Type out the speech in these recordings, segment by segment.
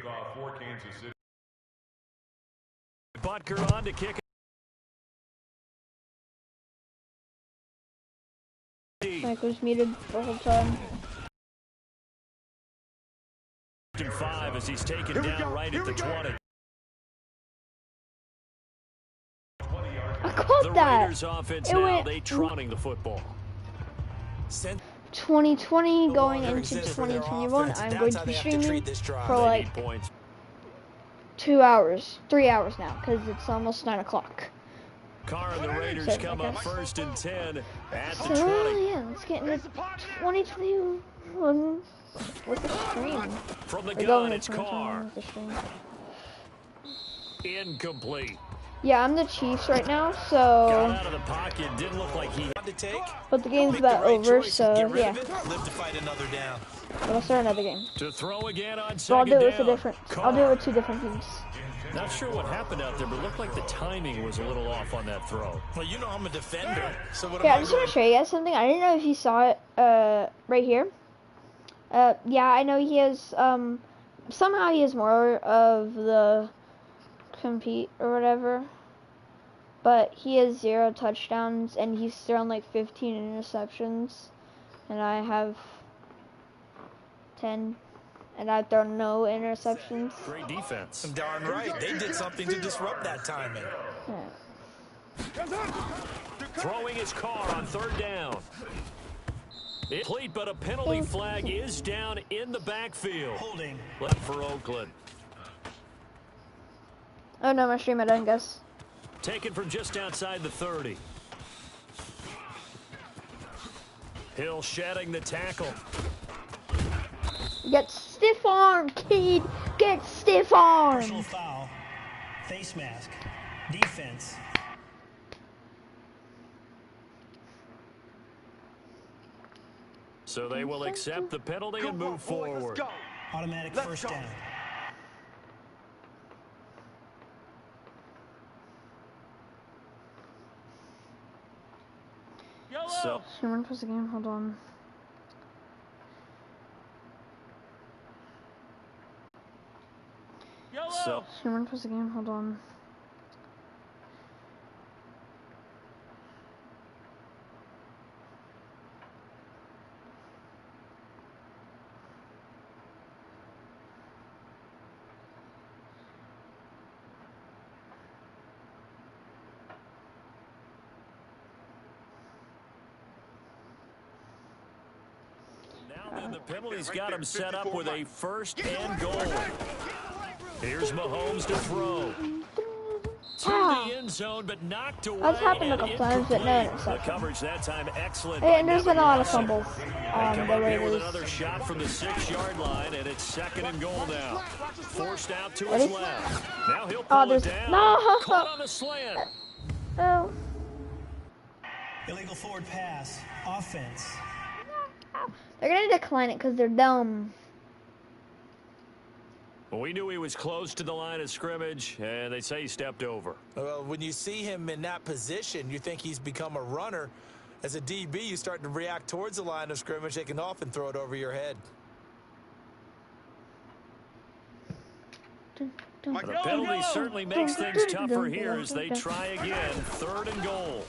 kickoff for Kansas City. Butker on to kick. Mike was muted the whole time. 5 as he's taken down right at the 20. I called that. The Raiders offense It now, went they trotting the football. 2020 going into 2021. I'm going to be streaming for like 2 hours, 3 hours now, because it's almost 9 o'clock. Carr and the Raiders come up first and 10 at the 20. Yeah, let's get into 2021 with the stream. From the gun, it's Carr. Incomplete. Yeah, I'm the Chiefs right now, Got so. out of the pocket, didn't look like he had to take. But the game's about over, so yeah. Live to fight another down. But I'll start another game. To throw again on So I'll second do it with down. a different. I'll do it with 2 different teams. Not sure what happened out there, but it looked like the timing was a little off on that throw. Well, you know I'm a defender, so what Yeah, am I'm just gonna show you guys something. I didn't know if you saw it. Right here. Yeah, I know he has. Somehow he has more of the compete or whatever. But he has 0 touchdowns and he's thrown like 15 interceptions, and I have 10. And I've thrown no interceptions. Great defense. Darn right. They did something to disrupt that timing. Throwing his Carr on 3rd down. Complete, but a penalty flag is down in the backfield. Holding. Left for Oakland. Oh no, my stream I didn't guess. Taken from just outside the 30. Hill shedding the tackle. Get stiff arm, kid. Get stiff arm. Personal foul. Face mask. Defense. So they will accept the penalty and move forward. Automatic first down. So Sherman was the game. Hold on. Sherman was the game. Hold on. The penalty's got him set up with a 1st and goal. Here's Mahomes to throw. To the end zone, but knocked away. That's happened a couple times, but no interception. The coverage that time excellent. And there's been a lot of fumbles They come the up here with Raiders. another shot from the 6-yard line, and it's 2nd and goal now. Forced out to his left. Now he'll pull it down. No. Caught on the slant. Oh. Illegal forward pass. Offense. They're gonna decline it because they're dumb. Well, we knew he was close to the line of scrimmage, and they say he stepped over. Well, when you see him in that position, you think he's become a runner. As a DB, you start to react towards the line of scrimmage. They can often throw it over your head. The penalty certainly makes things tougher here as they try again. 3rd and goal.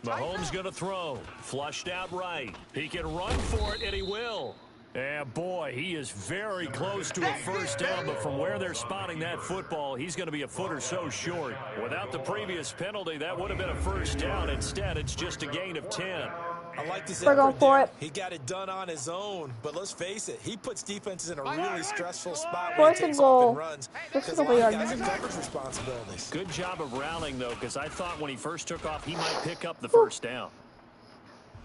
Mahomes going to throw. Flushed out right. He can run for it, and he will. And boy, he is very close to a 1st down, but from where they're spotting that football, he's going to be a foot or so short. Without the previous penalty, that would have been a 1st down. Instead, it's just a gain of 10. I like this We're going for it. He got it done on his own, but let's face it, he puts defenses in a really stressful spot 4th when he and takes goal. off and runs. Just Because a a couple lot of yards. guys have coverage responsibilities. Good job of rallying, though, because I thought when he first took off, he might pick up the 1st down.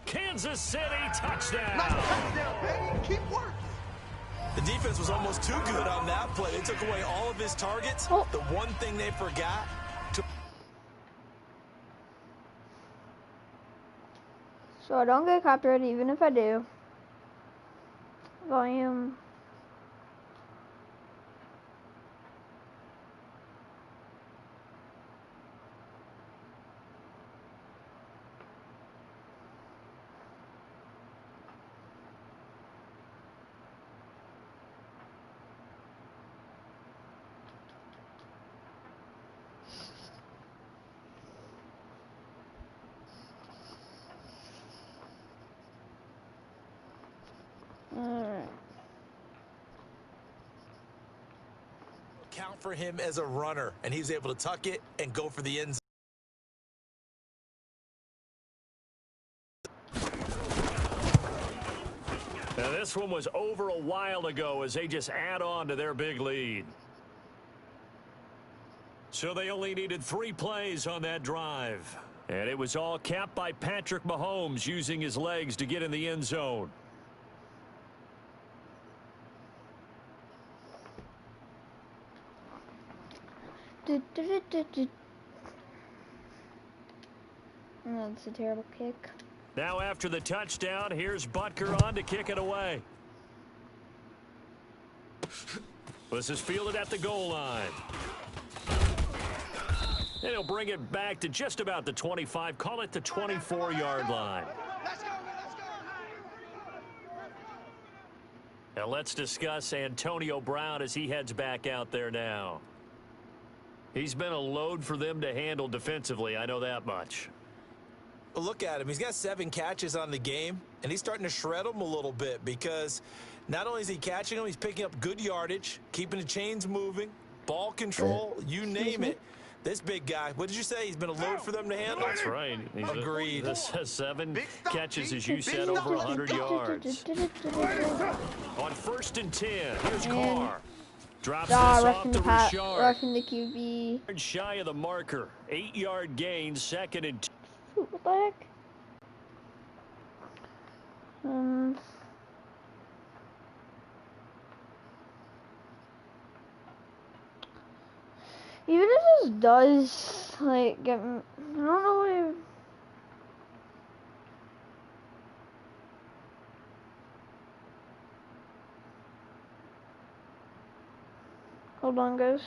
Kansas City touchdown. Keep working. The defense was almost too good on that play. They took away all of his targets. Oh. The one thing they forgot to... So I don't get copyrighted, even if I do. Volume. Alright. Count for him as a runner, and he's able to tuck it and go for the end zone. Now this one was over a while ago as they just add on to their big lead. So they only needed 3 plays on that drive. And it was all capped by Patrick Mahomes using his legs to get in the end zone. That's a terrible kick. Now after the touchdown, here's Butker on to kick it away. This is fielded at the goal line. And he'll bring it back to just about the 25, call it the 24-yard line. Now let's discuss Antonio Brown as he heads back out there now. He's been a load for them to handle defensively, I know that much. Well, look at him. He's got 7 catches on the game, and he's starting to shred them a little bit because not only is he catching them, he's picking up good yardage, keeping the chains moving, ball control, you name it. This big guy, what did you say? He's been a load for them to handle? That's right. Agreed. This says 7 catches, as you said, over 100 yards. On 1st and 10, here's Carr. Drops this off to Richard. Roughing the QB. Shy of the marker. 8-yard gain, 2nd and 2. What the heck? Even if this does, like, get me, I don't know if... Hold on, guys.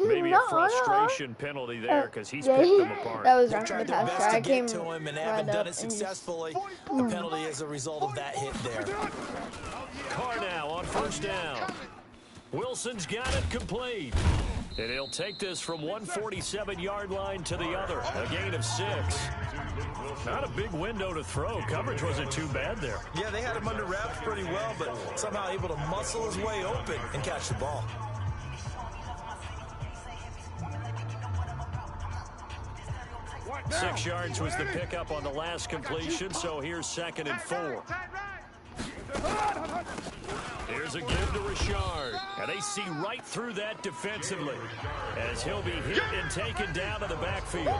Maybe a frustration penalty there because he's picked them apart. That was They've roughing the tried their pass. best I to came get to him and right haven't done up it and just... successfully. The penalty is a result of that hit there. Carr now on 1st down. Wilson's got it complete. And he'll take this from 147-yard line to the other. A gain of 6. Not a big window to throw. Coverage wasn't too bad there. Yeah, they had him under wraps pretty well, but somehow able to muscle his way open and catch the ball. Six yards was the pickup on the last completion, so here's 2nd and 4. Here's a give to Richard, and they see right through that defensively as he'll be hit and taken down to the backfield.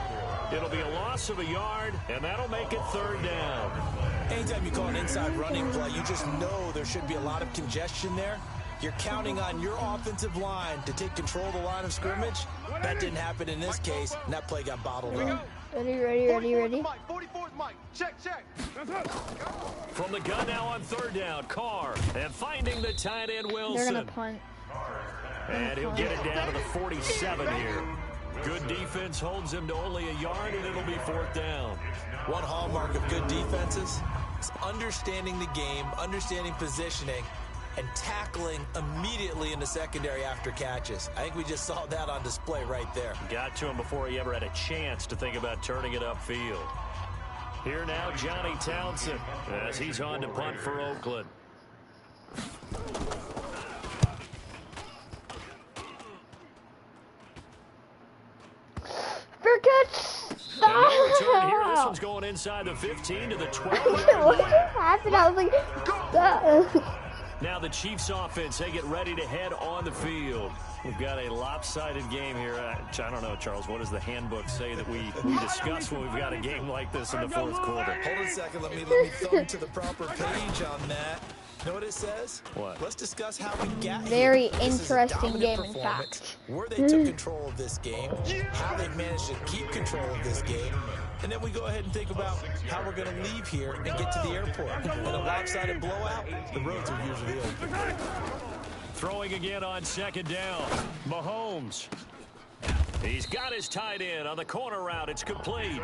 It'll be a loss of a yard, and that'll make it 3rd down. Anytime you call an inside running play, you just know there should be a lot of congestion there. You're counting on your offensive line to take control of the line of scrimmage. That didn't happen in this case, and that play got bottled up. Ready. 44's Mike. Check. From the gun now on 3rd down, Carr, and finding the tight end They're Wilson. gonna punt. And he'll get it down to the 47 here. Good defense holds him to only a yard, and it'll be 4th down. One hallmark of good defenses is understanding the game, understanding positioning, and tackling immediately in the secondary after catches. I think we just saw that on display right there. Got to him before he ever had a chance to think about turning it upfield. Here now, Johnny Townsend, as he's on to punt for Oakland. Fair catch! And no return here. This one's going inside the 15 to the 12-yard What line. happened? I was like, stop. Now the Chiefs offense, they get ready to head on the field. We've got a lopsided game here. I don't know, Charles, what does the handbook say that we discuss when we've got a game like this in the 4th quarter? Hold on a second. Let me thumb to the proper page on that. You know what it says? What? Let's discuss how we got Very here. This is a interesting dominant game, in performance, fact. where they took control of this game, how they managed to keep control of this game, and then we go ahead and think about how we're going to leave here and get to the airport. In a lopsided blowout, the roads are usually open. Throwing again on second down. Mahomes. He's got his tight end on the corner route. It's complete.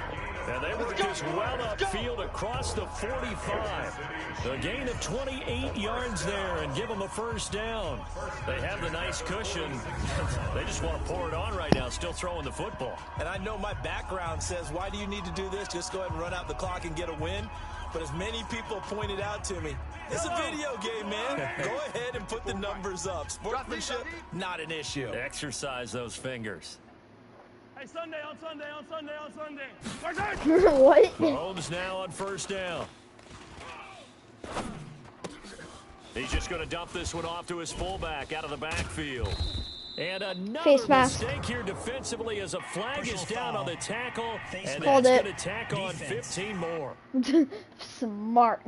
And they work this well upfield across the 45. A gain of 28 yards there and give them a first down. They have the nice cushion. They just want to pour it on right now, still throwing the football. And I know my background says, why do you need to do this? Just go ahead and run out the clock and get a win. But as many people pointed out to me, it's a video game, man. Go ahead and put the numbers up. Sportsmanship, not an issue. Exercise those fingers. Hey, Sunday, on Sunday. What? Mahomes now on first down. He's just going to dump this one off to his fullback out of the backfield. And another Face mask. mistake here defensively as a flag is down on the tackle. And Called that's it. going to tack on 15 more. Smart.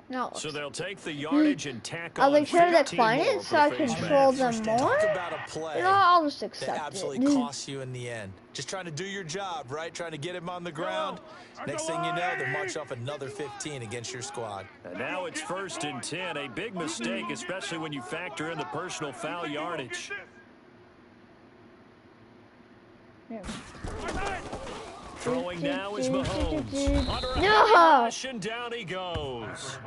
No. So they'll take the yardage and tack I on was like, should I 15 decline more it for so I the face control mask. them more? Talk about a play You know, I'll just that accept absolutely it. costs you in the end. Just trying to do your job, right? Trying to get him on the ground. Next thing you know, they'll march off another 15 against your squad. And now it's 1st and 10. A big mistake, especially when you factor in the personal foul yardage. Throwing now is Mahomes. Under a No! heavy rush, and down he goes.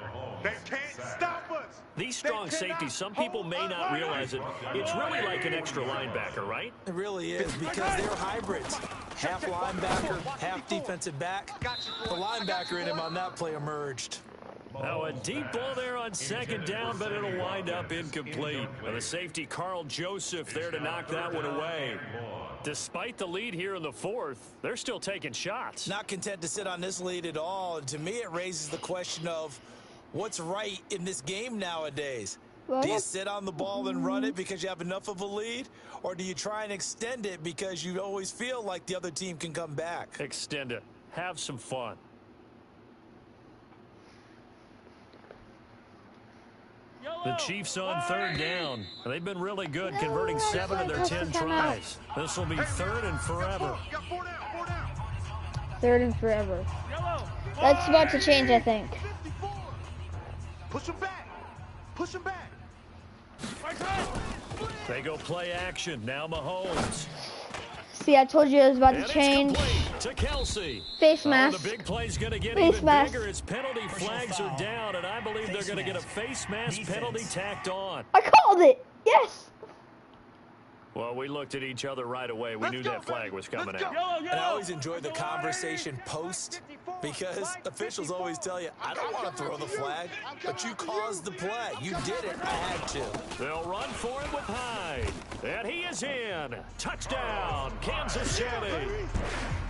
They can't stop us. These strong safeties, some people may not realize it. It's really like an extra linebacker, right? It really is, because they're hybrids. Half linebacker, half defensive back. The linebacker in him on that play emerged. Now a deep ball there on second down, but it'll wind up incomplete. And the safety, Carl Joseph, there to knock that one away. Despite the lead here in the fourth, they're still taking shots. Not content to sit on this lead at all. And to me, it raises the question of what's right in this game nowadays. Do you sit on the ball and run it because you have enough of a lead? Or do you try and extend it because you always feel like the other team can come back? Extend it. Have some fun. The Chiefs on third down. They've been really good, converting 7 of their 10 tries. This will be 3rd and forever. Got 4 down. 3rd and forever. That's about to change, I think. 54. Push him back. Push him back. They go play action. Now Mahomes. See, I told you it was about And to it's change. complete to Kelsey. Face Oh, mask. the big play's going to get Face even mask. bigger as penalty flags are down, and I believe they're going to get a face mask penalty tacked on. I called it. Yes. Well, we looked at each other right away. We knew that flag was coming out. And I always enjoy the conversation post because officials always tell you, I don't want to throw the flag, but you caused the play. You did it. I had to. They'll run for it with Hyde. And he is in. Touchdown, Kansas City.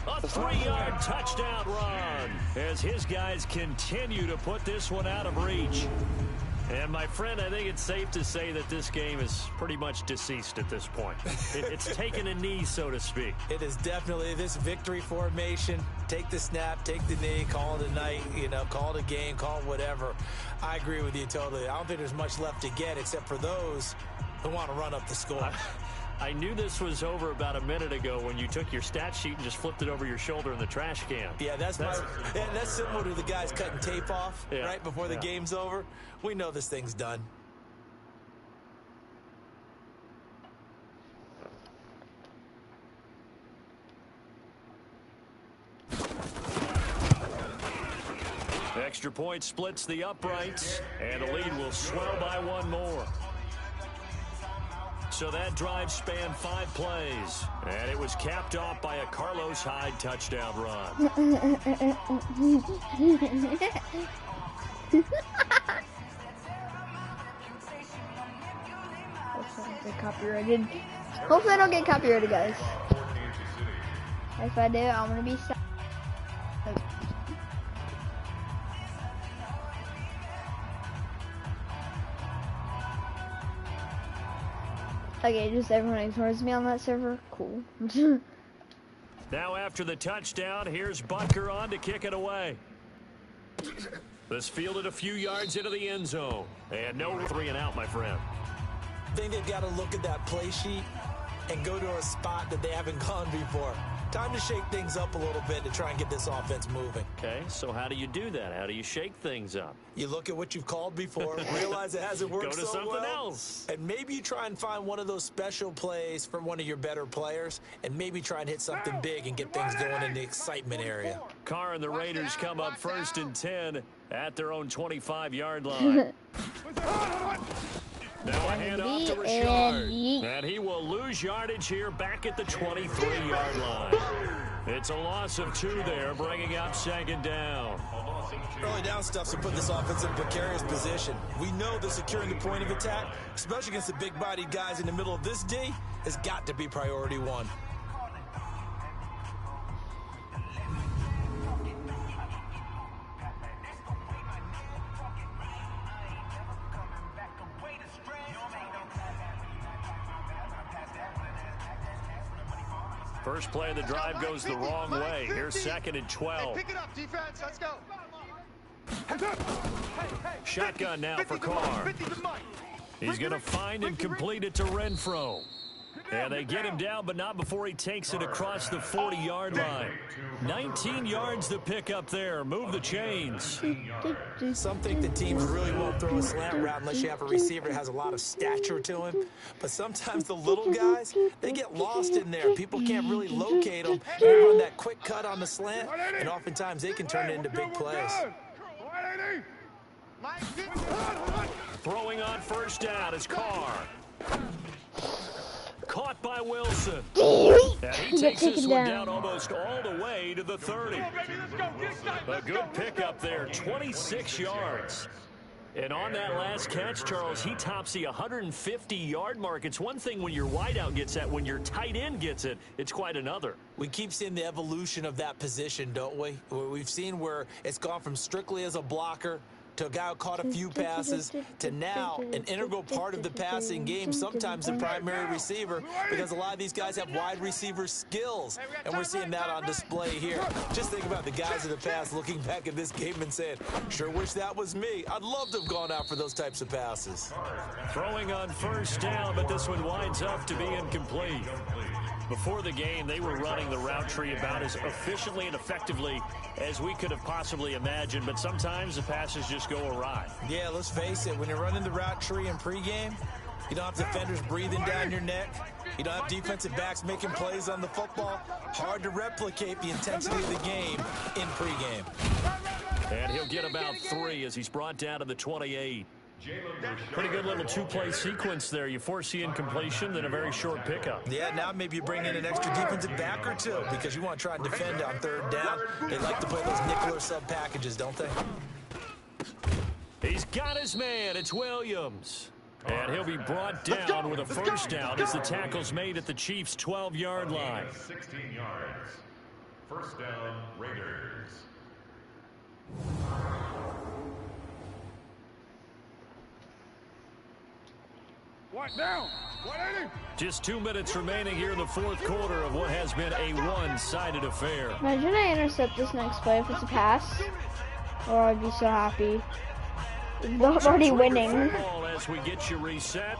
A 3-yard touchdown run as his guys continue to put this one out of reach. And, my friend, I think it's safe to say that this game is pretty much deceased at this point. It's taken a knee, so to speak. It is definitely this victory formation. Take the snap, take the knee, call it a night, call it a game, call it whatever. I agree with you totally. I don't think there's much left to get except for those who want to run up the score. I knew this was over about a minute ago when you took your stat sheet and just flipped it over your shoulder in the trash can. Yeah, that's similar to the guys cutting tape off right before the game's over. We know this thing's done. Extra point splits the uprights, and the lead will swell by 1 more. So that drive spanned 5 plays, and it was capped off by a Carlos Hyde touchdown run. Copyrighted. Hopefully I don't get copyrighted, guys. If I do, I'm gonna be sad. Okay, just everyone ignores me on that server. Cool. Now after the touchdown, here's Butker on to kick it away. This fielded a few yards into the end zone. And no 3 and out, my friend. I think they've got to look at that play sheet and go to a spot that they haven't gone before. Time to shake things up a little bit to try and get this offense moving. Okay, so how do you do that? How do you shake things up? You look at what you've called before, realize it hasn't worked Go to so something well, else. and maybe you try and find one of those special plays from one of your better players, and maybe try and hit something big and get things going in the excitement area. Carr and the Raiders come up 1st and 10 at their own 25-yard line. Now a handoff to Richard, and he will lose yardage here back at the 23-yard line. It's a loss of 2 there, bringing up 2nd down. Early down stuff's to put this offense in a precarious position. We know that securing the point of attack, especially against the big-bodied guys in the middle of this D, has got to be priority 1. First play of the drive goes the wrong way. Here's 2nd and 12. Pick it up, defense. Let's go. Shotgun now for Carr. He's going to find and complete it to Renfro. And they get him down, but not before he takes it across the 40-yard line. 19 yards to pick up there. Move the chains. Some think the teams really won't throw a slant route unless you have a receiver that has a lot of stature to him. But sometimes the little guys, they get lost in there. People can't really locate them. They run that quick cut on the slant, and oftentimes they can turn it into big plays. Throwing on 1st down is Carr. Caught by Wilson. And he takes this one down almost all the way to the 30. A good pickup there, 26 yards. And on that last catch, Charles, he tops the 150-yard mark. It's one thing when your wideout gets that. When your tight end gets it, it's quite another. We keep seeing the evolution of that position, don't we? We've seen where it's gone from strictly as a blocker to a guy who caught a few passes, to now an integral part of the passing game, sometimes the primary receiver, because a lot of these guys have wide receiver skills, and we're seeing that on display here. Just think about the guys in the past looking back at this game and saying, sure wish that was me. I'd love to have gone out for those types of passes. Throwing on 1st down, but this one winds up to be incomplete. Before the game, they were running the route tree about as efficiently and effectively as we could have possibly imagined, but sometimes the passes just go awry. Yeah, let's face it, when you're running the route tree in pregame, you don't have defenders breathing down your neck. You don't have defensive backs making plays on the football. Hard to replicate the intensity of the game in pregame. And he'll get about 3 as he's brought down to the 28. Pretty good little 2-play sequence there. You force the incompletion, then a very short pickup. Yeah, now maybe you bring in an extra defensive back or 2 because you want to try and defend on 3rd down. They like to play those nickel or sub packages, don't they? He's got his man. It's Williams. And he'll be brought down with a 1st down as the tackle's made at the Chiefs' 12-yard line. 16 yards. 1st down, Raiders. What now? 180. Just 2 minutes remaining here in the 4th quarter of what has been a one-sided affair. Imagine I intercept this next play if it's a pass. Oh, I'd be so happy. I'm already winning. Football as we get you reset.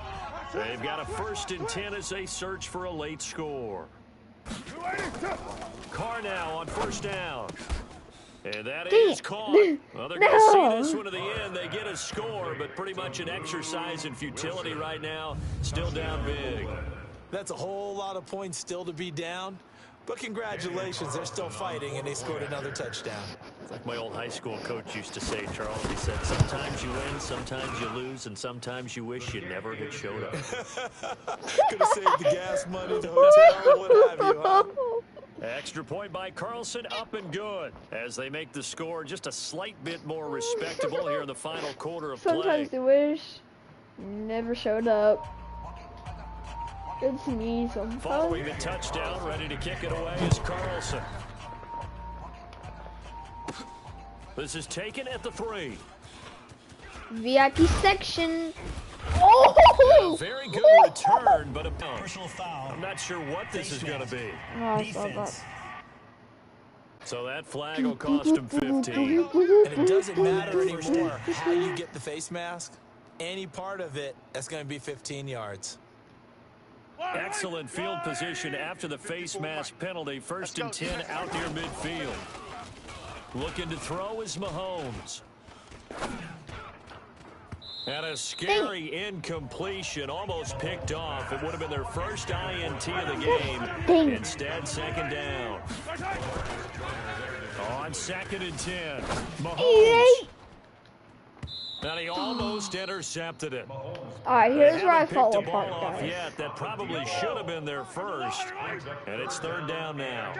They've got a 1st and 10 as they search for a late score. Carr now on 1st down. And that is caught. Well, they're going to see this one to the end. They get a score, but pretty much an exercise in futility right now. Still down big. That's a whole lot of points still to be down. But congratulations, they're still fighting, and they scored another touchdown. It's like my old high school coach used to say, Charles. He said, sometimes you win, sometimes you lose, and sometimes you wish you never had showed up. Could have saved the gas money, the hotel, what have you, huh? Extra point by Carlson, up and good. As they make the score just a slight bit more respectable here in the final quarter of play. Sometimes they wish never showed up. It's me sometimes. Following the touchdown, ready to kick it away is Carlson. This is taken at the 3. VIP section. Oh! Very good return, but a Personal foul. I'm not sure what this is going to be. Oh, I saw that. Defense. So that flag will cost him 15. And it doesn't matter anymore how you get the face mask. Any part of it, that's going to be 15 yards. Excellent field position after the face mask penalty. 1st and 10 out near midfield. Looking to throw is Mahomes. And a scary incompletion, almost picked off. It would have been their first INT of the game. Instead, 2nd down. On 2nd and 10, Mahomes. And he almost intercepted it. All right, here's where I fall Picked a ball apart, off guys. yet. That probably should have been their first. And it's 3rd down now.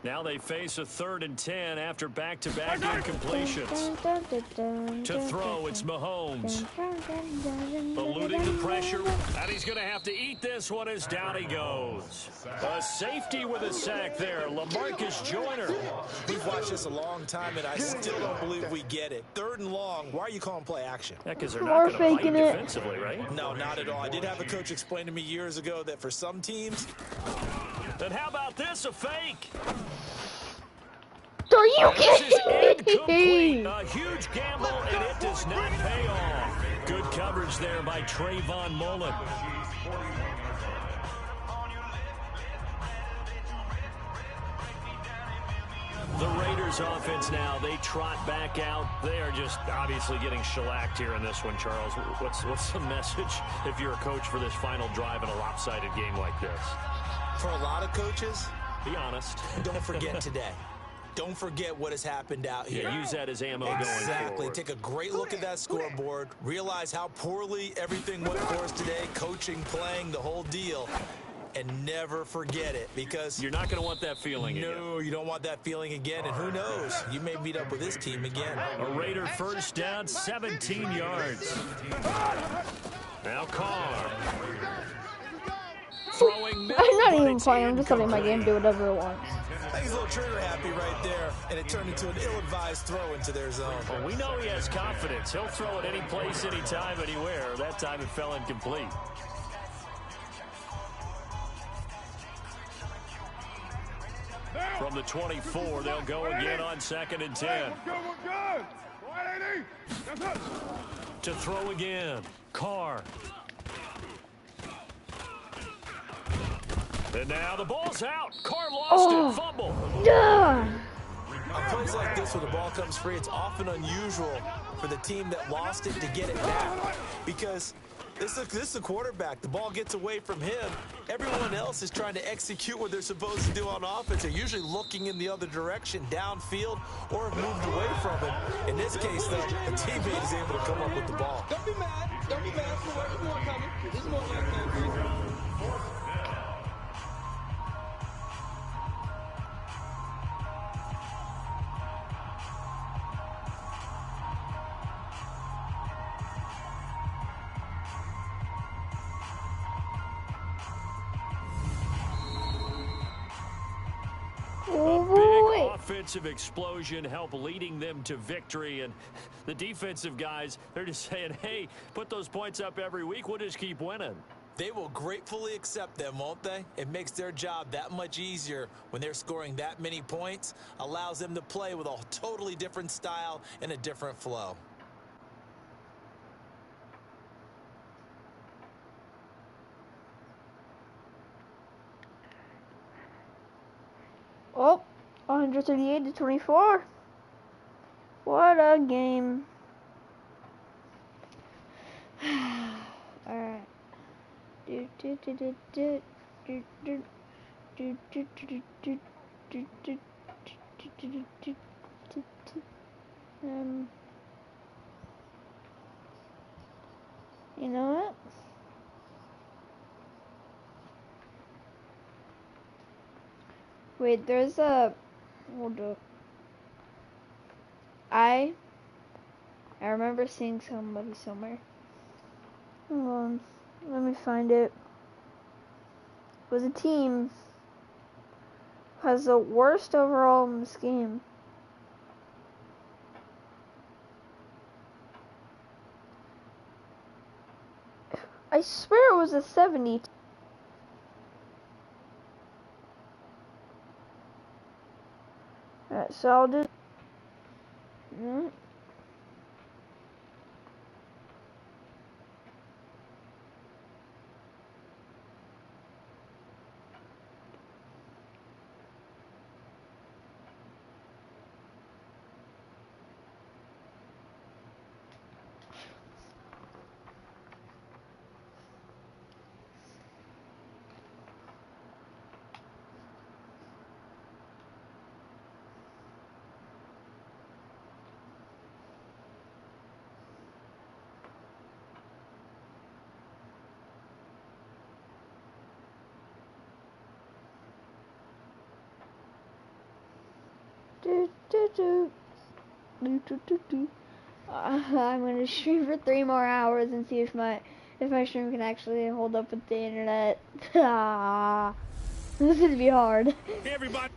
Now they face a 3rd and 10 after back-to-back incompletions. To throw, it's Mahomes. Eluding the pressure, and he's going to have to eat this one as down he goes. A safety with a sack there, LaMarcus Joyner. We've watched this a long time, and I still don't believe we get it. 3rd and long, why are you calling play action? Yeah, because they're not going to fight defensively, right? No, not at all. I did have a coach explain to me years ago that for some teams... And how about this, a fake? Are you This is incomplete. kidding? A huge gamble, and it does not pay off. Good coverage there by Trayvon Mullen. The Raiders offense now, they trot back out. They are just obviously getting shellacked here in this one, Charles. What's the message if you're a coach for this final drive in a lopsided game like this? For a lot of coaches, be honest. Don't forget today. Don't forget what has happened out here. Yeah, use that as ammo going forward. Exactly. Take a great look at that scoreboard. Realize how poorly everything went for us today. Coaching, playing, the whole deal. And never forget it, because... You're not going to want that feeling again. No, you don't want that feeling again. And who knows? You may meet up with this team again. A Raider 1st down, 17 yards. Now Carr. I'm not even playing. I'm just letting my game do whatever it wants. I think he's a little trigger happy right there, and it turned into an ill-advised throw into their zone. Well, we know he has confidence. He'll throw it any place, anytime, anywhere. That time it fell incomplete. From the 24, they'll go again on 2nd and 10. To throw again, Carr. And now the ball's out. Carr lost it. Fumble. Duh. On plays like this where the ball comes free, it's often unusual for the team that lost it to get it back, because this is the quarterback. The ball gets away from him. Everyone else is trying to execute what they're supposed to do on offense. They're usually looking in the other direction, downfield, or have moved away from it. In this case, though, the teammate is able to come up with the ball. Don't be mad. Don't be mad. There's more coming. There's more coming. Offensive explosion help leading them to victory, and the defensive guys, they're just saying, hey, put those points up every week, we'll just keep winning. They will gratefully accept them, won't they? It makes their job that much easier when they're scoring that many points, allows them to play with a totally different style and a different flow. Oh, 138-24. What a game. Alright. You know what? Wait, there's a... Hold up. I remember seeing somebody somewhere. Hold on. Let me find it. It was a team who has the worst overall in this game. I swear it was a 70. Alright, so I'll do. I'm gonna stream for 3 more hours and see if my stream can actually hold up with the internet. This is gonna be hard. Hey, everybody.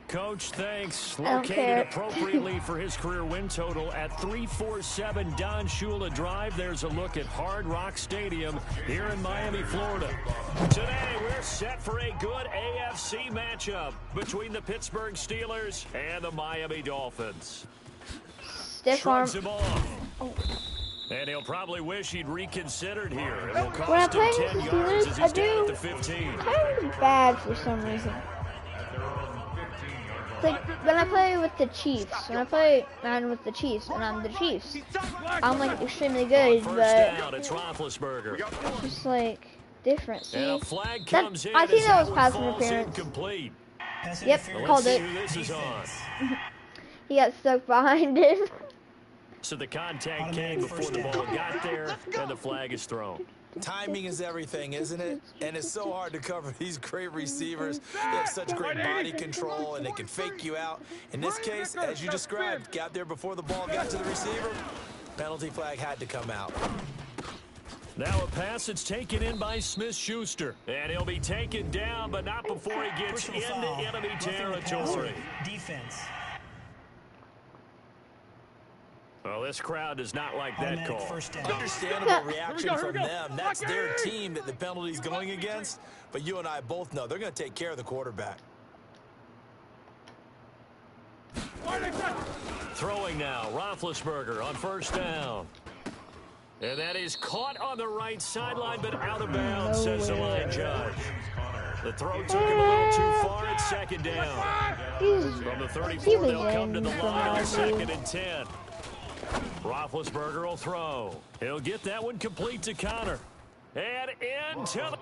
Coach thanks. I don't Located care. appropriately for his career win total at 347 Don Shula Drive. There's a look at Hard Rock Stadium here in Miami, Florida. Today, we're set for a good AFC matchup between the Pittsburgh Steelers and the Miami Dolphins. Stiff arm. Shrugs him off. And he'll probably wish he'd reconsidered here. It will When I cost play him 10 the yards Steelers, as I he's down at do the 15. kind of bad for some reason. Like when I play with the Chiefs, when I play with the Chiefs, and I'm the Chiefs, I'm like extremely good, First but down, it's Roethlisberger. it's just like different. See, And a flag comes in I think as that was one pass falls interference. incomplete. Pass Yep, interference. called Let's it. see who this is on. Defense. He got stuck behind him. So the contact Automatic came before first the down. ball got there, and the flag is thrown. Timing is everything, isn't it? And it's so hard to cover these great receivers. They have such great body control, and they can fake you out. In this case, as you described, got there before the ball got to the receiver. Penalty flag had to come out. Now a pass that's taken in by Smith-Schuster. And he'll be taken down, but not before he gets Personal into foul. enemy Roughing the territory. passer. Defense. Well, this crowd does not like that Automatic call. first down. Understandable reaction from them. That's their team that the penalty's going against. But you and I both know they're going to take care of the quarterback. Throwing now, Roethlisberger on first down. And that is caught on the right sideline, but out of bounds, says the line judge. The throw took him a little too far at second down. From the 34, they'll come to the line on 2nd and 10. Roethlisberger will throw. He'll get that one complete to Connor. And into the...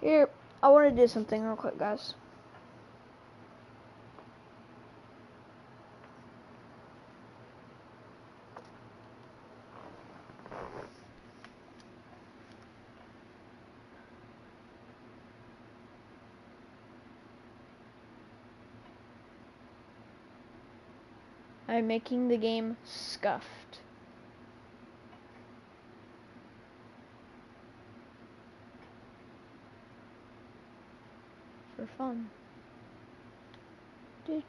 Here, I want to do something real quick, guys. I'm making the game scuffed. For fun. Let's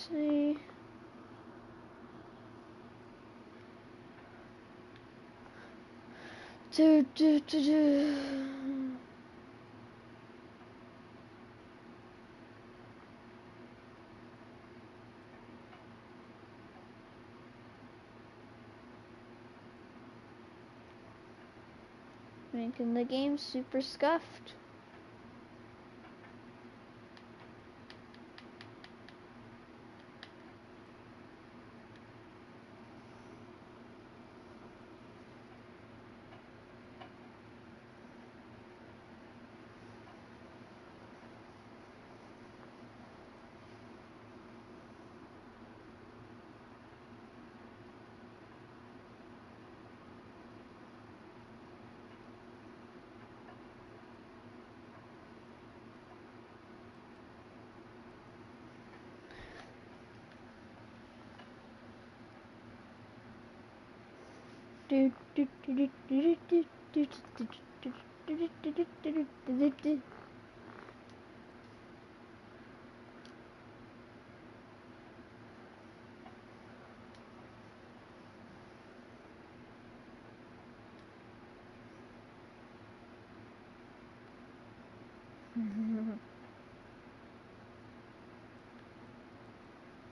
see. Making the game super scuffed.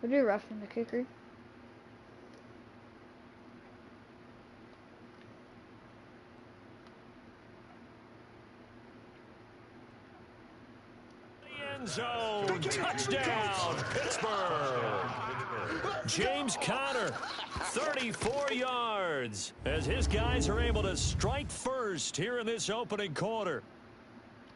Would you roughing the kicker? End zone, touchdown, Pittsburgh. James Conner, 34 yards, as his guys are able to strike first here in this opening quarter.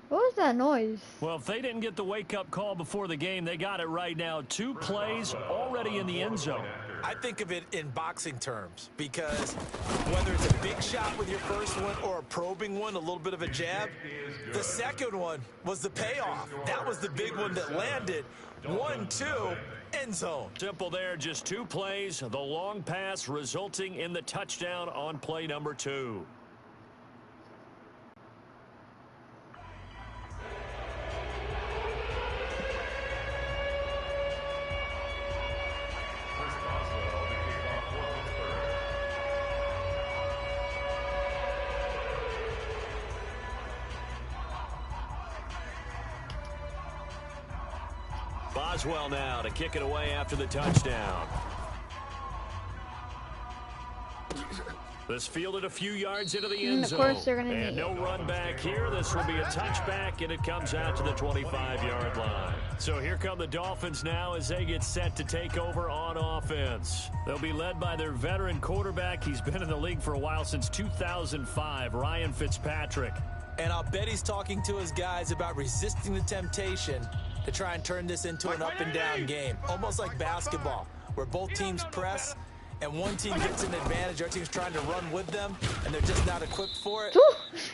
What was that noise? Well, if they didn't get the wake-up call before the game, they got it right now. 2 plays already in the end zone. I think of it in boxing terms because whether it's a big shot with your first one or a probing one, a little bit of a jab, the second one was the payoff. That was the big one that landed. 1-2, end zone. Simple there, just 2 plays. The long pass resulting in the touchdown on play number 2. Boswell now to kick it away after the touchdown. This fielded a few yards into the end zone. Of course they're gonna and no run back here. This will be a touchback, and it comes out to the 25-yard line. So here come the Dolphins now as they get set to take over on offense. They'll be led by their veteran quarterback. He's been in the league for a while, since 2005, Ryan Fitzpatrick. And I'll bet he's talking to his guys about resisting the temptation to try and turn this into an up-and-down game, almost like basketball, where both teams press and one team gets an advantage, our team's trying to run with them, and they're just not equipped for it.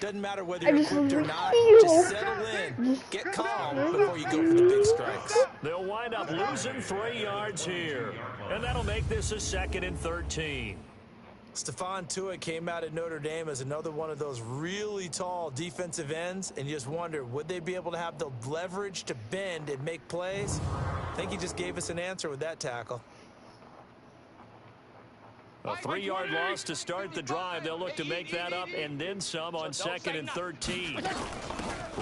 Doesn't matter whether you're equipped or not, just settle in, get calm before you go for the big strikes. They'll wind up losing 3 yards here, and that'll make this a 2nd and 13. Stephon Tuitt came out at Notre Dame as another one of those really tall defensive ends, and you just wonder, would they be able to have the leverage to bend and make plays? I think he just gave us an answer with that tackle. A 3-yard loss to start the drive. They'll look to make that up and then some on 2nd and 13.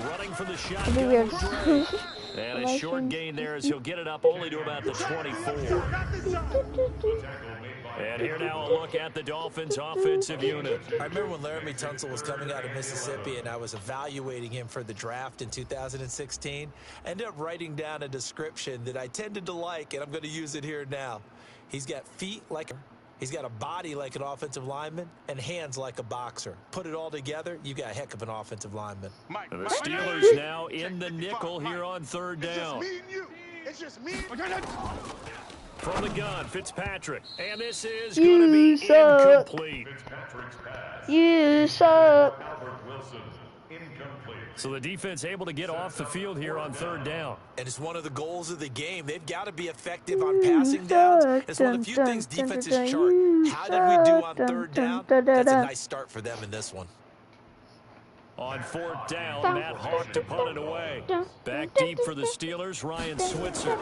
Running for the shotgun. And a short gain there as he'll get it up only to about the 24. And here now a look at the Dolphins' offensive unit. I remember when Laramie Tunsil was coming out of Mississippi and I was evaluating him for the draft in 2016. I ended up writing down a description that I tended to like, and I'm going to use it here now. He's got feet like he's got a body like an offensive lineman and hands like a boxer. Put it all together, you got a heck of an offensive lineman. And the Steelers now in the nickel here on 3rd down. It's just me. From the gun, Fitzpatrick. And this is going to be incomplete. You suck. So the defense able to get off the field here on 3rd down. And it's one of the goals of the game. They've got to be effective on passing downs. It's one of the few things defenses chart. How did we do on 3rd down? That's a nice start for them in this one. On 4th down, Matt Hawk to punt it away. Back deep for the Steelers, Ryan Switzer.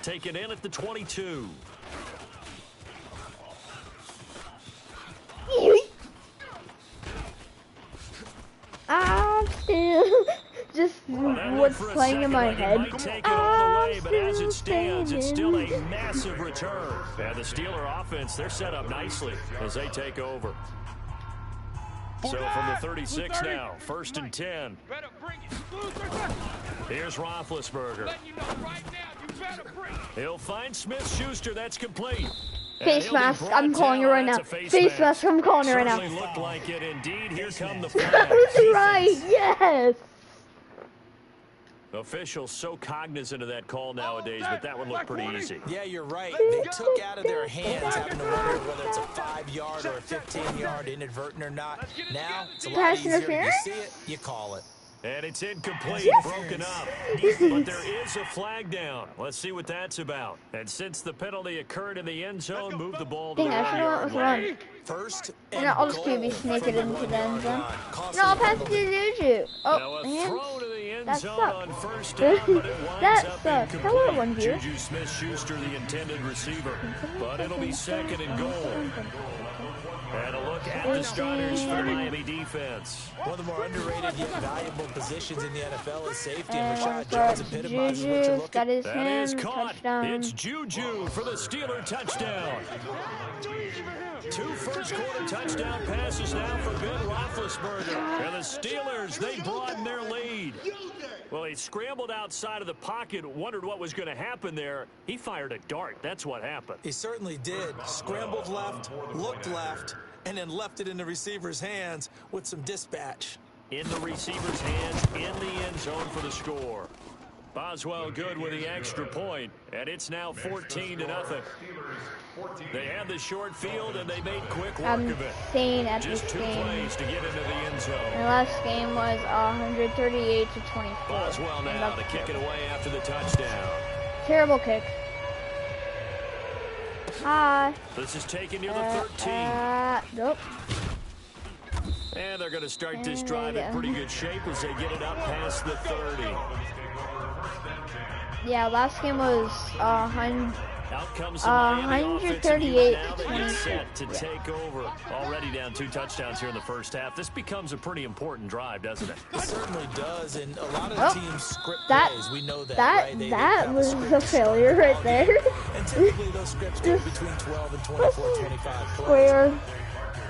Taken in at the 22. I'm still just what's playing in my head. Might take it all the way, but as it stands, it's still a massive return. And the Steeler offense, they're set up nicely as they take over. So from the 36 now, 1st and 10. Here's Roethlisberger. He'll find Smith-Schuster. That's complete. Face mask, I'm calling you right now. Face mask, I'm calling you right now. Certainly looked like it indeed. Here come the That was right, yes. Officials so cognizant of that call nowadays, but that would look pretty easy. Yeah, you're right. They took out of their hands having to wonder whether it's a 5-yard or a 15-yard inadvertent or not. Now, it's a lot easier. You see it, you call it. And it's incomplete, broken up. But there is a flag down. Let's see what that's about. And since the penalty occurred in the end zone, move the ball to the 1-yard line. First and no, I'll just be sneak it into the end zone. No, I'll pass it to Juju. Now a Oh, throw to the end end That zone sucks. on first down, but it winds That up sucks. Hello, incomplete. one viewer. Juju Smith-Schuster, the intended receiver, but it'll be second and goal. And a look at the starters for the Miami defense. One of the more underrated yet valuable positions in the NFL is safety, and And Rashad Jones epitomizes what you're Juju, looking that is That him. is caught. Touchdown. It's Juju for the Steeler touchdown. 2 first-quarter touchdown passes now for Ben Roethlisberger. And the Steelers, they broaden their lead. Well, he scrambled outside of the pocket, wondered what was going to happen there. He fired a dart. That's what happened. He certainly did. Scrambled left, looked left, and then left it in the receiver's hands with some dispatch. In the receiver's hands, in the end zone for the score. Boswell good with the extra point, and it's now 14-0. They had the short field, and they made quick work I'm of it. staying at Just this 2 game. plays to get into the end My zone. last game was 138-24. Boswell And now that's to kick it away after the touchdown. terrible kick. Hi. This is taken near the 13. Nope. And they're going to start this drive in pretty good shape as they get it up past the 30. Yeah, last game was 100. Out comes the Miami offensive 138 unit now. They get 24. set to take over. Already down 2 touchdowns here in the first half. This becomes a pretty important drive, doesn't it? It certainly does, and a lot of Oh, teams script that- plays. We know that, That right? They that have was script a to start failure the right ball there. game. And typically those scripts go between 12 and 24, 25 plays. Square.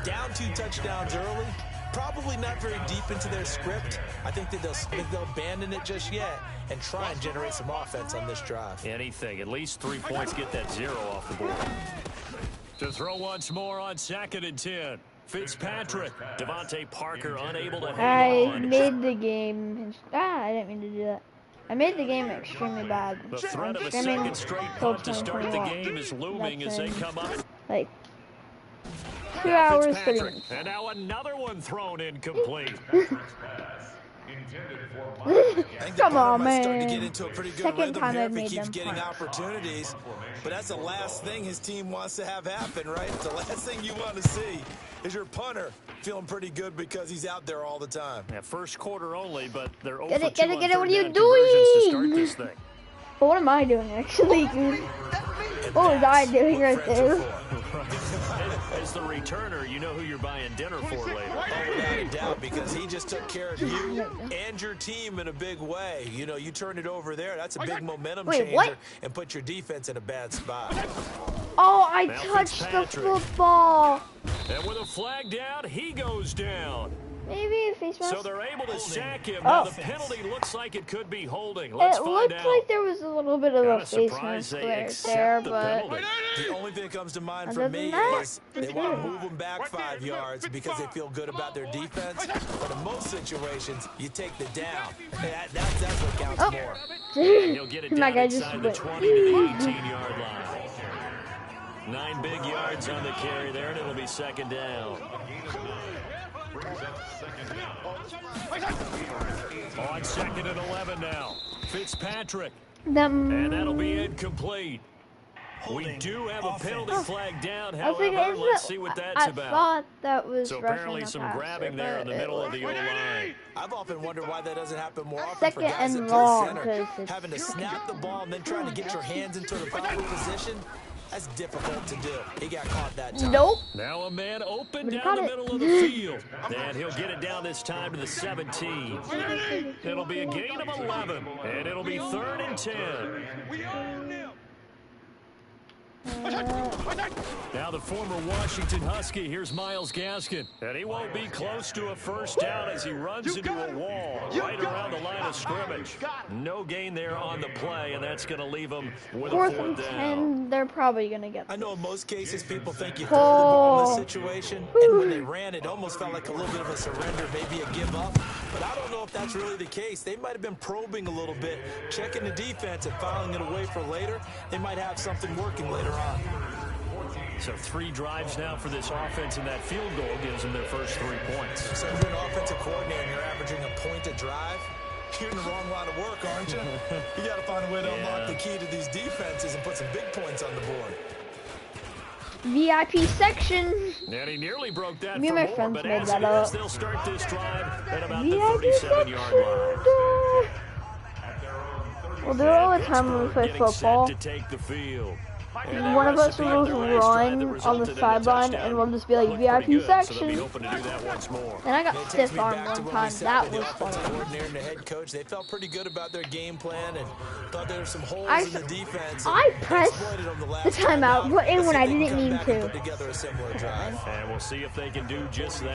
Down 2 touchdowns early, probably not very deep into their script. I think that they'll abandon it just yet and try and generate some offense on this drive. Anything. At least 3 points. Get that 0 off the board. To throw once more on 2nd and 10. Fitzpatrick. Devontae Parker unable to hang I on. made the game. I didn't mean to do that. I made the game extremely bad. The threat of a Streaming second straight till punt to start the 2021. game is looming as they That's come up. Like 2 Now hours, 30 Fitzpatrick. minutes. And now another one thrown incomplete. I think the Come punter on, might start to man. get into a pretty good Second rhythm time here I've if he made keeps them getting punt. opportunities. But that's the last thing his team wants to have happen, right? The last thing you want to see is your punter feeling pretty good because he's out there all the time. Yeah, first quarter only, but they're over Get it, 2 get it, on get it, what are third you down conversions to start doing? this thing. But what am I doing actually, dude? And What was I that's doing what right friends are there? for. As the returner, you know who you're buying dinner for later. Oh, without a doubt, because he just took care of you and your team in a big way. You know, you turn it over there, that's a big momentum Wait, changer what? and put your defense in a bad spot. Oh, I Now touched the Fitzpatrick. football. And with a flag down, he goes down. Maybe face mask. So they're able to sack him. Oh. Now the penalty looks like it could be holding. Let's It find looked out. like there was a little bit of Kinda a face surprised mask they right accept there, the but penalty. The only thing that comes to mind for Other me than that, is they want to move them back 5 yards because they feel good about their defense. But in most situations, you take the down. That's what counts Oh. more. And he'll get it My down guy just inside the went. 20 to the 18-yard line. 9 big yards on the carry there, and it'll be second down. On 2nd and 11 now. Fitzpatrick. And that'll be incomplete. We do have a penalty flag down, I was thinking, however. Let's isn't see it- what that's I about. thought that was So rushing apparently the some passer, grabbing there in the but middle it of the was O-line. I've often wondered why that doesn't happen more often for Second guys and that play long, center. 'cause it's- Having to snap the ball and then trying to get your hands into the proper position, that's difficult to do. He got caught that time. Nope. Now a man open But he down caught the it. middle of the field. And he'll get it down this time to the 17. It'll be a gain of 11. And it'll be 3rd and 10. Now the former Washington Husky, here's Myles Gaskin. And he won't be close to a first down as he runs into a wall right around the line of scrimmage. No gain there on the play, and that's going to leave him with a 4th and 4th down. 10, they're probably going to get I know in most cases people think you throw the ball in this situation, and when they ran, it almost felt like a little bit of a surrender, maybe a give up. But I don't know if that's really the case. They might have been probing a little bit, checking the defense and filing it away for later. They might have something working later on. So 3 drives now for this offense, and that field goal gives them their first 3 points. So if you're an offensive coordinator and you're averaging a point a drive, you're in the wrong line of work, aren't you? You got to find a way to unlock the key to these defenses and put some big points on the board. VIP section. And he nearly broke that Me for and my more, friends but made as that it is, up. they'll start this drive at about the VIP 37-yard line. section. We'll do it all the time when we play Getting set football. to take the field. One of us will run on the sideline, and we'll just be like, VIP section. And I got stiff arm one time. That was funny. Coordinator and the head coach, they felt pretty good about their game plan and thought there were some holes in the defense. I pressed the timeout, but when I didn't mean to. Put together a similar drive. And we'll see if they can do just that.